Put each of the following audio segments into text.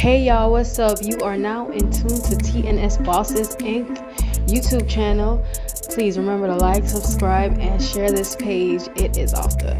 Hey y'all, what's up? You are now in tune to TNS Bosses Inc. YouTube channel. Please remember to like, subscribe, and share this page. It is off the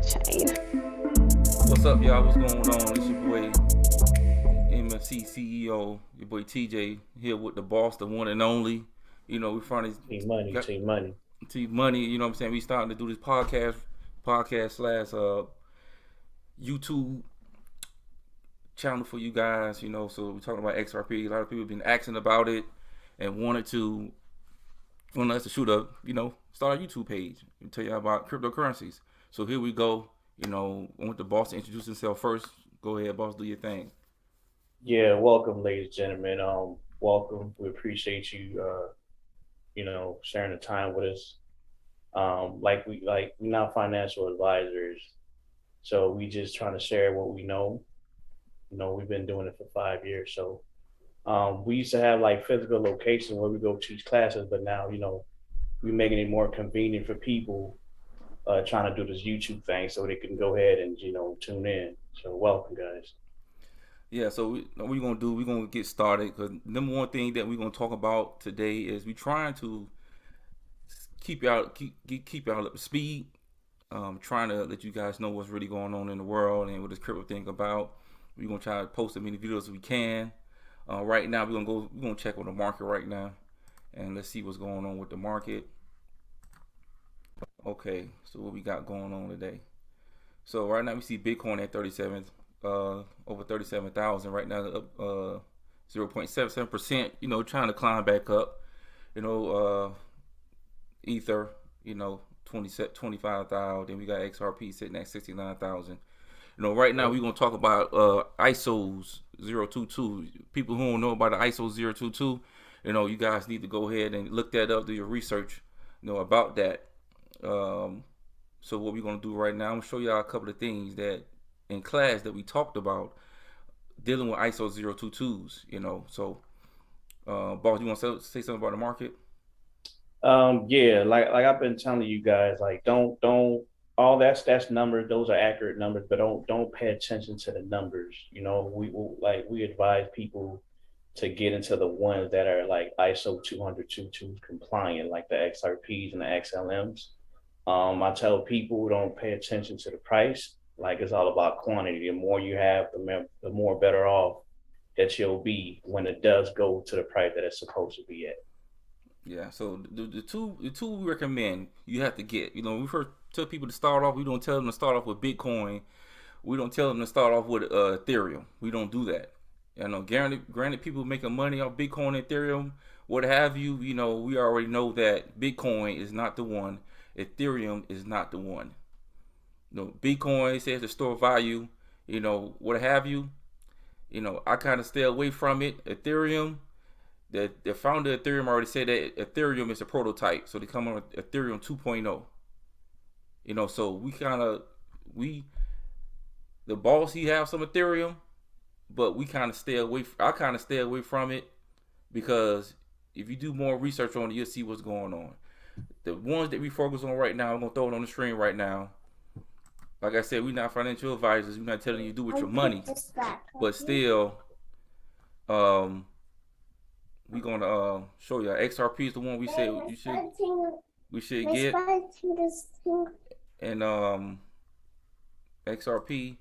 chain. What's up, y'all? What's going on? It's your boy MFC CEO, your boy TJ here with the boss, the one and only. We finally Team money, got team money. T Money. You know what I'm saying? We starting to do this podcast slash YouTube channel for you guys. So we're talking about XRP. A lot of people have been asking about it and wanted us to start a YouTube page and tell you about cryptocurrencies. So here we go. I want the boss to introduce himself first. Go ahead, boss, do your thing. Yeah, welcome, ladies and gentlemen. Welcome. We appreciate you sharing the time with us. We're not financial advisors, so we just trying to share what we know. We've been doing it for 5 years. So we used to have like physical locations where we go teach classes, but now, we're making it more convenient for people trying to do this YouTube thing so they can go ahead and, tune in. So welcome, guys. Yeah, so what we're gonna do, we're gonna get started because number one thing that we're gonna talk about today is we trying to keep y'all up to speed. Trying to let you guys know what's really going on in the world and what this crypto thing about. We're gonna try to post as many videos as we can. Right now, we're gonna check on the market right now, and let's see what's going on with the market. Okay, so what we got going on today? So right now we see Bitcoin at over 37,000 right now, up 0.77%. Trying to climb back up. Ether, 25,000. Then we got XRP sitting at 69,000. Right now we're gonna talk about ISOs 022. People who don't know about the ISO 022, you guys need to go ahead and look that up, do your research, about that. So what we're gonna do right now, I'm gonna show y'all a couple of things that in class that we talked about dealing with ISO 022s. So boss, you want to say something about the market? Yeah, like I've been telling you guys, like don't all that's numbers, those are accurate numbers, but don't pay attention to the numbers. We advise people to get into the ones that are like ISO 20022 compliant, like the XRPs and the XLMs. I tell people don't pay attention to the price. Like it's all about quantity. The more you have, the more better off that you'll be when it does go to the price that it's supposed to be at. Yeah. So the two we recommend you have to get. We first tell people to start off. We don't tell them to start off with Bitcoin. We don't tell them to start off with Ethereum. We don't do that. Granted, people making money off Bitcoin and Ethereum, what have you. We already know that Bitcoin is not the one. Ethereum is not the one. Bitcoin says to store value, what have you. I kind of stay away from it. Ethereum, the founder of Ethereum already said that Ethereum is a prototype, so they come on with Ethereum 2.0. So the boss, he have some Ethereum, but we kind of stay away. I kind of stay away from it because if you do more research on it, you'll see what's going on. The ones that we focus on right now, I'm gonna throw it on the screen right now. Like I said, we're not financial advisors. We're not telling you to do with your money, but still, we're gonna show you. XRP is the one we said we should get, and XRP,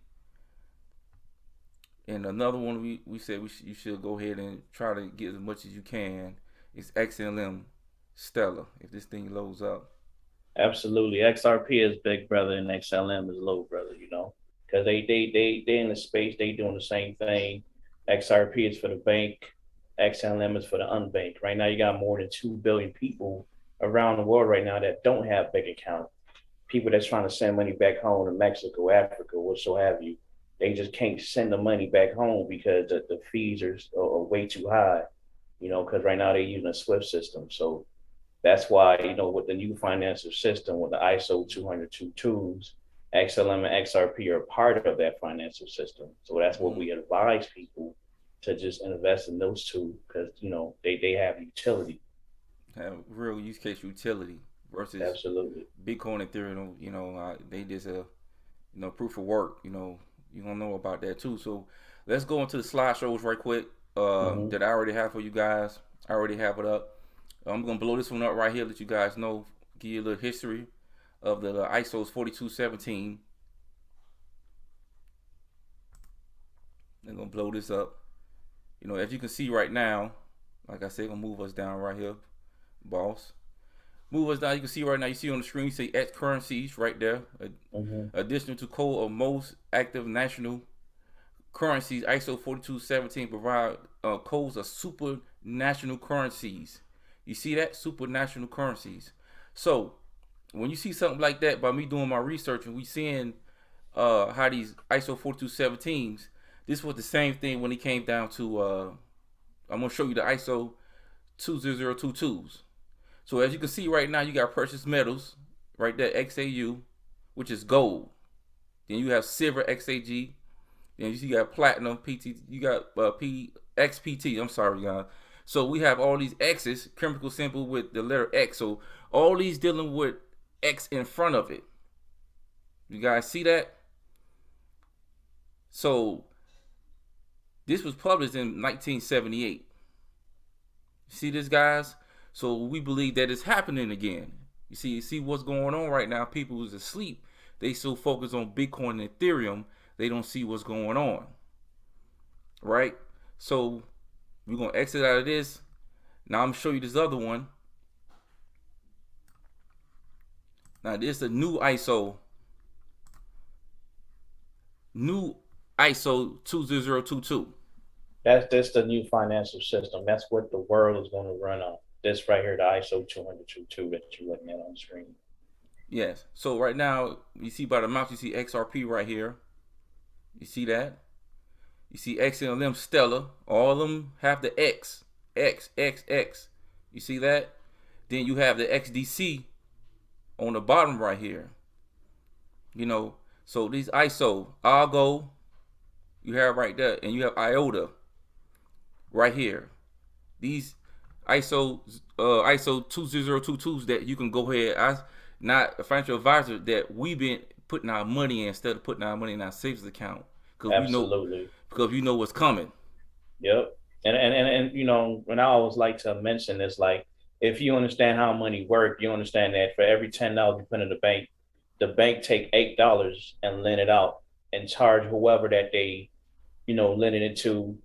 and another one we said you should go ahead and try to get as much as you can. It's XLM Stellar. If this thing loads up. Absolutely. XRP is big brother and XLM is little brother, because they in the space, they doing the same thing. XRP is for the bank, XLM is for the unbanked. Right now, you got more than 2 billion people around the world right now that don't have bank accounts. People that's trying to send money back home to Mexico, Africa, what so have you. They just can't send the money back home because the fees are way too high, because right now they're using a SWIFT system. So that's why, with the new financial system, with the ISO 20022s, XLM and XRP are part of that financial system. So that's what we advise people to just invest in those two because, they have utility. Have real use case utility versus Absolutely. Bitcoin and Ethereum. They just proof of work. You don't know about that too. So let's go into the slideshows right quick that I already have for you guys. I already have it up. I'm going to blow this one up right here, let you guys know, give you a little history of the ISOs 4217. I'm going to blow this up. You know, as you can see right now, like I said, I'm going to move us down right here, boss. Move us down. You can see right now, you see on the screen, you say X currencies right there. Additional to code of most active national currencies, ISO 4217 provide codes of super national currencies. You see that? Super national currencies. So when you see something like that, by me doing my research and we seeing how these ISO 4217s, this was the same thing when it came down to I'm gonna show you the ISO 20022s. So as you can see right now, you got precious metals right there, XAU, which is gold. Then you have silver, XAG. Then you got platinum, PT. You got XPT. I'm sorry, guys. So we have all these X's, chemical symbol with the letter X. So all these dealing with X in front of it. You guys see that? So this was published in 1978. See this, guys? So we believe that it's happening again. You see what's going on right now. People who's asleep, they so focus on Bitcoin and Ethereum, they don't see what's going on. Right? So we're going to exit out of this. Now I'm going to show you this other one. Now this is a new ISO. New ISO 2022. That's the new financial system. That's what the world is going to run on. This right here, the ISO 20022 that you're looking at on the screen. Yes. So right now, you see by the mouse, you see XRP right here. You see that? You see XLM Stellar. All of them have the X. X, X, X. You see that? Then you have the XDC on the bottom right here. You know, so these ISO, Argo, you have right there. And you have IOTA right here. These ISO 2022s that you can go ahead. I not a financial advisor that we've been putting our money in instead of putting our money in our savings account because we know what's coming. Yep. And you know, when I always like to mention this, like if you understand how money works, you understand that for every $10 you put in the bank take $8 and lend it out and charge whoever that they, you know, lend it to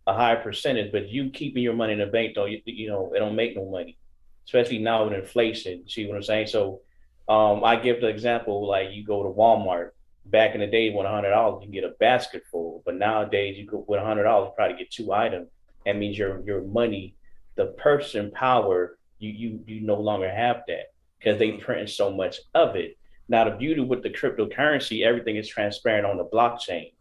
a higher percentage, but you keeping your money in the bank, though, you know, it don't make no money, especially now with inflation. See what I'm saying? So I give the example, like you go to Walmart. Back in the day, with $100, you can get a basket full, but nowadays you go with $100, probably get 2 items. That means your money, the purchasing power, you no longer have that because they print so much of it. Now the beauty with the cryptocurrency, everything is transparent on the blockchain.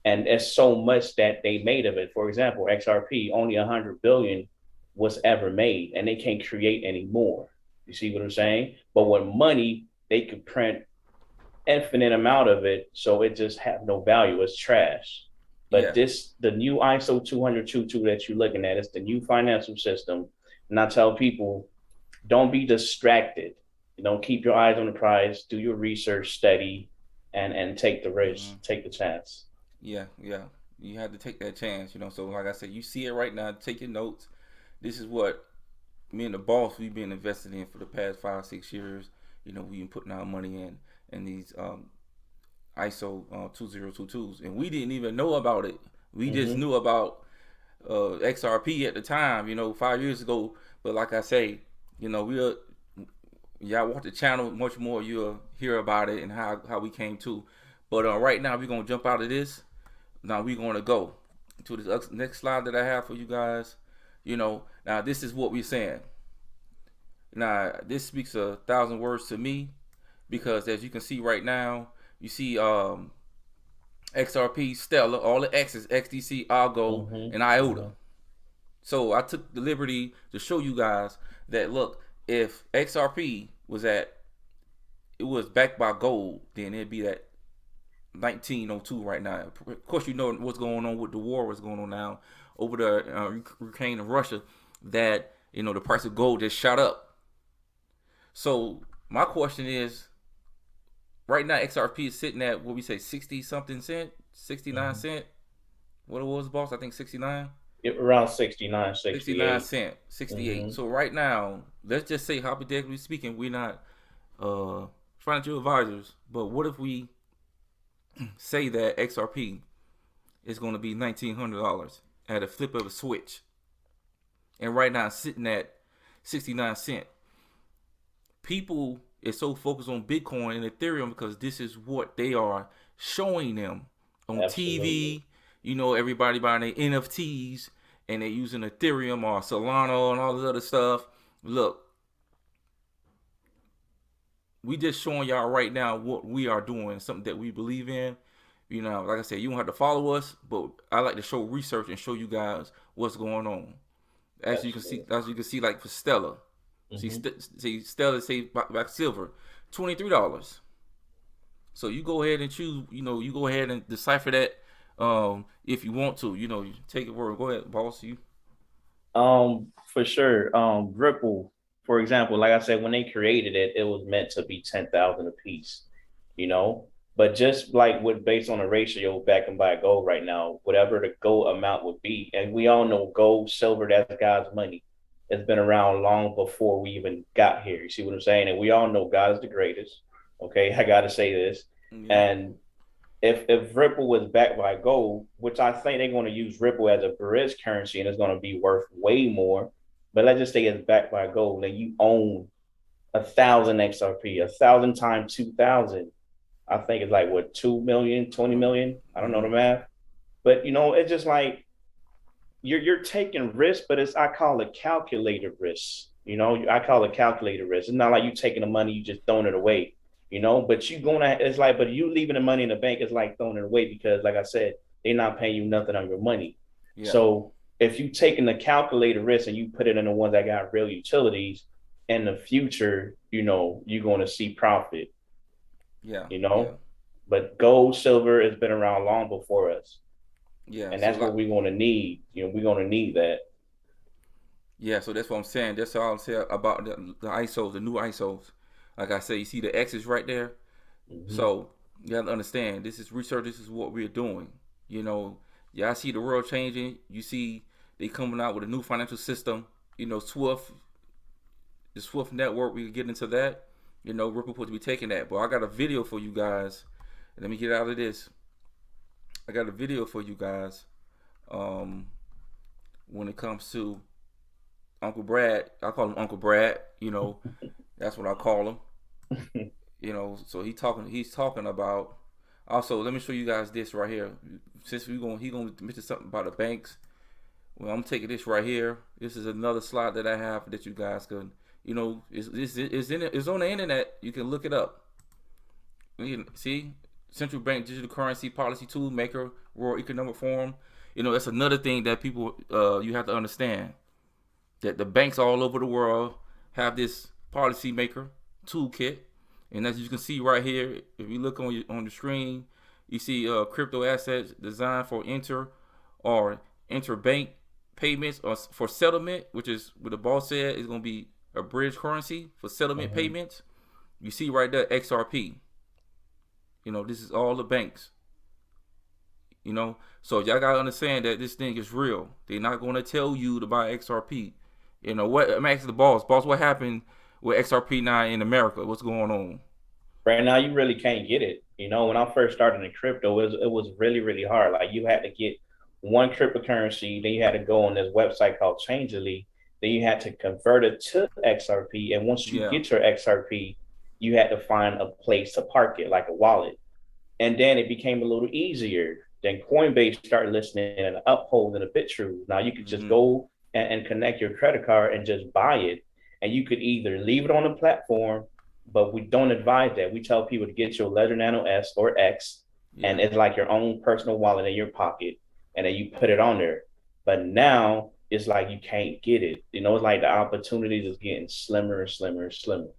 And it's so much that they made of it. For example, XRP, only 100 billion was ever made, and they can't create any more. You see what I'm saying? But with money, they could print infinite amount of it, so it just have no value. It's trash. But the new ISO 20022 that you're looking at, is the new financial system. And I tell people, don't be distracted. You know, keep your eyes on the prize, do your research, study, and take the risk, take the chance. Yeah. You have to take that chance, you know. So like I said, you see it right now, take your notes. This is what me and the boss, we've been investing in for the past 5-6 years. You know, we've been putting our money in these ISO 2022s. And we didn't even know about it. We just knew about XRP at the time, you know, 5 years ago. But like I say, you know, y'all watch the channel much more, you'll hear about it and how we came to. But right now, we're going to jump out of this. Now we're going to go to the next slide that I have for you guys. You know, now this is what we're saying. Now this speaks 1,000 words to me, because as you can see right now, you see XRP, Stellar, all the X's, XDC, Argo, and IOTA. So I took the liberty to show you guys that, look, if XRP was backed by gold, then it'd be at 1902 right now. Of course, you know what's going on with the war, what's going on now over the Ukraine and Russia, that, you know, the price of gold just shot up. So my question is, right now XRP is sitting at what we say 60 something cent, 69 cent. What it was, boss? I think 69. Around 69, 69 68. cent, 68. Mm-hmm. So right now, let's just say hypothetically speaking, we're not financial advisors, but what if we say that XRP is going to be $1,900 at a flip of a switch, and right now it's sitting at 69 cent. People is so focused on Bitcoin and Ethereum because this is what they are showing them on Absolutely. TV. You know, everybody buying their NFTs and they're using Ethereum or Solana and all this other stuff. Look, we just showing y'all right now what we are doing, something that we believe in. You know, like I said, you don't have to follow us, but I like to show research and show you guys what's going on. Absolutely. As you can see, like for Stella, Mm-hmm. see Stella say back silver, $23. So you go ahead and choose. You know, you go ahead and decipher that if you want to. You know, you take it word. Go ahead, boss. You. For sure. Ripple, for example, like I said, when they created it, it was meant to be 10,000 a piece, you know. But just like with based on the ratio back and buy gold right now, whatever the gold amount would be, and we all know gold, silver, that's God's money. It's been around long before we even got here. You see what I'm saying? And we all know God is the greatest. Okay, I got to say this. Yeah. And if Ripple was backed by gold, which I think they're going to use Ripple as a bridge currency and it's going to be worth way more. But let's just say it's backed by gold and you own 1,000 XRP, 1,000 times 2,000. I think it's like what 2 million, 20 million. I don't know Mm-hmm. the math, but it's just like you're taking risks, but it's I call it calculated risks. I call it calculated risk. It's not like you taking the money, you just throwing it away. But you gonna it's like, but you leaving the money in the bank is like throwing it away because, like I said, they're not paying you nothing on your money. Yeah. So if you taking the calculated risk and you put it in the ones that got real utilities, in the future, you're going to see profit. Yeah. You Yeah. know, but gold, silver has been around long before us, Yeah. and So that's like. what we're going to need. We're going to need that. Yeah, so that's what I'm saying. That's all I'm saying about the ISOs, the new ISOs. Like I said, you see the X's right there. Mm-hmm. So you have to understand, this is research. This is what we're doing. You know, yeah, I see the world changing. You see they coming out with a new financial system. You know, Swift, the Swift network. We can get into that. You know, Ripple supposed to be taking that. But I got a video for you guys. Let me get out of this. I got a video for you guys. Um, when it comes to Uncle Brad, I call him Uncle Brad. You know, that's what I call him. You know, so he's talking about. Also, let me show you guys this right here. Since he gonna mention something about the banks. Well, I'm taking this right here. This is another slide that I have that you guys can, you know, it's on the internet. You can look it up. You can see central bank digital currency policy tool maker World Economic Forum. You know, that's another thing that people you have to understand that the banks all over the world have this policy maker toolkit. And as you can see right here, if you look on the screen, you see crypto assets designed for or interbank payments or for settlement, which is what the boss said is going to be a bridge currency for settlement Mm-hmm. payments. You see right there XRP. You know, this is all the banks. You know, so y'all gotta understand that this thing is real. They're not going to tell you to buy XRP. You know what? I'm asking the boss. Boss, what happened with XRP now in America? What's going on? Right now, you really can't get it. When I first started in crypto, it was really really hard. Like you had to get one cryptocurrency, then you had to go on this website called Changelly, then you had to convert it to XRP, and once you Yeah. get your XRP, you had to find a place to park it, like a wallet. And then it became a little easier. Then Coinbase started listening and upholding a bit true. Now you could just Mm-hmm. go and connect your credit card and just buy it. And you could either leave it on the platform, but we don't advise that. We tell people to get your Ledger Nano S or X, and Yeah. it's like your own personal wallet in your pocket, and then you put it on there. But now it's like you can't get it. It's like the opportunities is getting slimmer and slimmer and slimmer.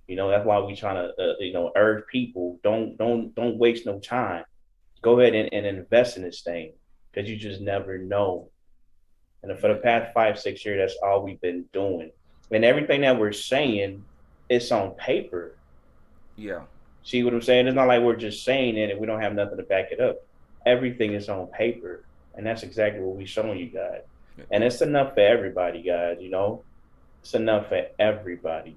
That's why we trying to urge people don't waste no time. Go ahead and invest in this thing because you just never know. And for the Yeah. past 5 6 years, that's all we've been doing. And everything that we're saying, it's on paper. Yeah. See what I'm saying? It's not like we're just saying it and we don't have nothing to back it up. Everything is on paper. And that's exactly what we're showing you guys. And it's enough for everybody, guys, you know? It's enough for everybody.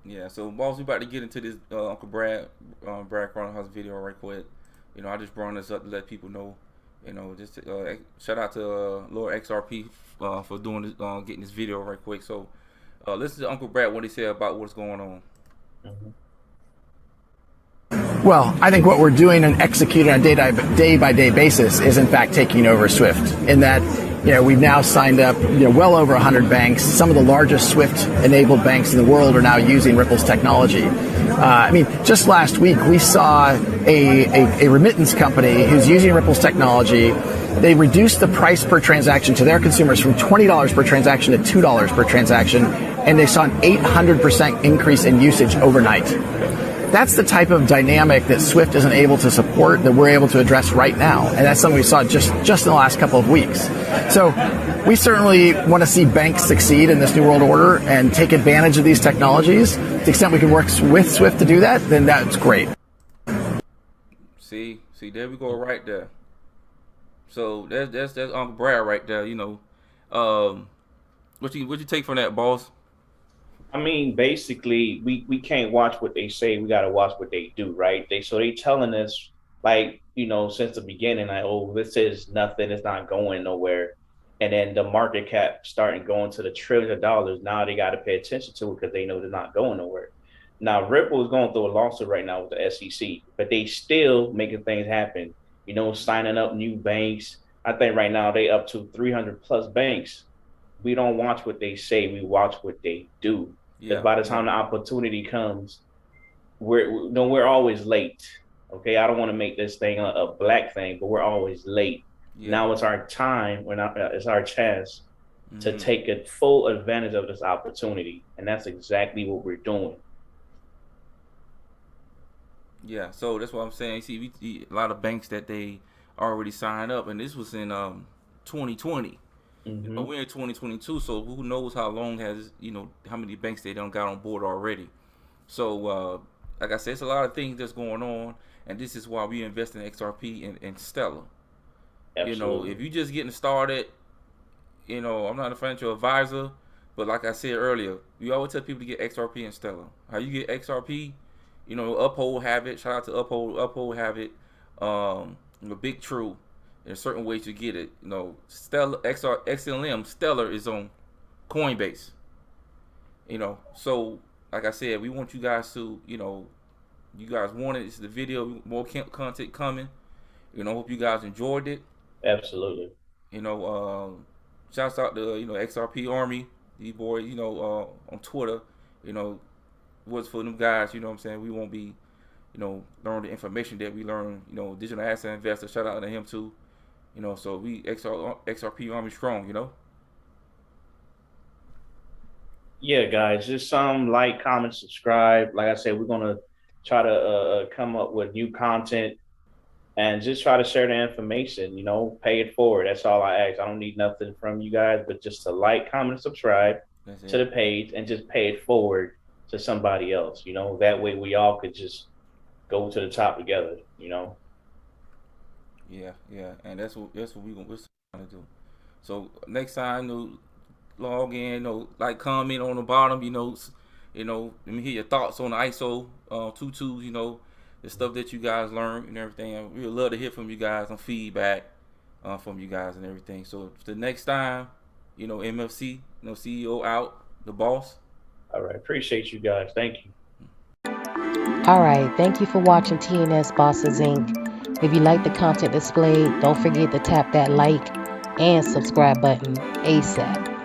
Yeah, so boss, we about to get into this Uncle Brad House video right quick. I just brought this up to let people know. Just shout out to Lord XRP for doing this, getting this video right quick. So listen to Uncle Brad what he said about what's going on. Mhm. Well, I think what we're doing and executing on a day-by-day basis is in fact taking over SWIFT. In that, we've now signed up, well over 100 banks. Some of the largest SWIFT-enabled banks in the world are now using Ripple's technology. Just last week we saw a remittance company who's using Ripple's technology. They reduced the price per transaction to their consumers from $20 per transaction to $2 per transaction, and they saw an 800% increase in usage overnight. That's the type of dynamic that Swift isn't able to support that we're able to address right now. And that's something we saw just in the last couple of weeks. So we certainly want to see banks succeed in this new world order and take advantage of these technologies. To the extent we can work with Swift to do that, then that's great. See, there we go right there. So that's Uncle Brad right there, What you take from that, boss? Basically, we can't watch what they say. We got to watch what they do, right? They telling us, like, since the beginning, like, oh, this is nothing. It's not going nowhere. And then the market cap starting going to the trillions of dollars. Now they got to pay attention to it because they know they're not going nowhere. Now, Ripple is going through a lawsuit right now with the SEC, but they still making things happen, signing up new banks. I think right now they up to 300 plus banks. We don't watch what they say. We watch what they do. Because by the time the opportunity comes, we're always late. Okay, I don't want to make this thing a black thing, but we're always late. Yeah. Now it's our time. It's our chance to take a full advantage of this opportunity, and that's exactly what we're doing. Yeah, so that's what I'm saying. See, we see a lot of banks that they already signed up, and this was in 2020. Mm-hmm. We're in 2022, so who knows how long how many banks they done got on board already. So, like I said, it's a lot of things that's going on, and this is why we invest in XRP and Stellar. Absolutely. If you're just getting started, I'm not a financial advisor, but like I said earlier, we always tell people to get XRP and Stellar. How you get XRP? Uphold have it. Shout out to Uphold have it. Big True. There's certain ways to get it. Stellar XLM Stellar is on Coinbase. So like I said, we want you guys to, you guys wanted it's the video, more content coming. Hope you guys enjoyed it. Absolutely. Shouts out to XRP Army, these boys. On Twitter. What's for them guys. You know what I'm saying? We won't be, learn the information that we learn. Digital asset investor. Shout out to him too. So we XRP Army strong, Yeah, guys, just like, comment, subscribe. Like I said, we're gonna try to come up with new content and just try to share the information. Pay it forward. That's all I ask. I don't need nothing from you guys, but just to like, comment, subscribe to the page, and just pay it forward to somebody else. That way we all could just go to the top together. Yeah, and that's what we're trying to do. So next time, log in, like, comment on the bottom, let me hear your thoughts on the ISO 22, the stuff that you guys learned and everything. We would love to hear from you guys on feedback from you guys and everything. So the next time, MFC, CEO out, the boss. All right, appreciate you guys. Thank you. All right, thank you for watching TNS Bosses Inc. If you like the content displayed, don't forget to tap that like and subscribe button ASAP.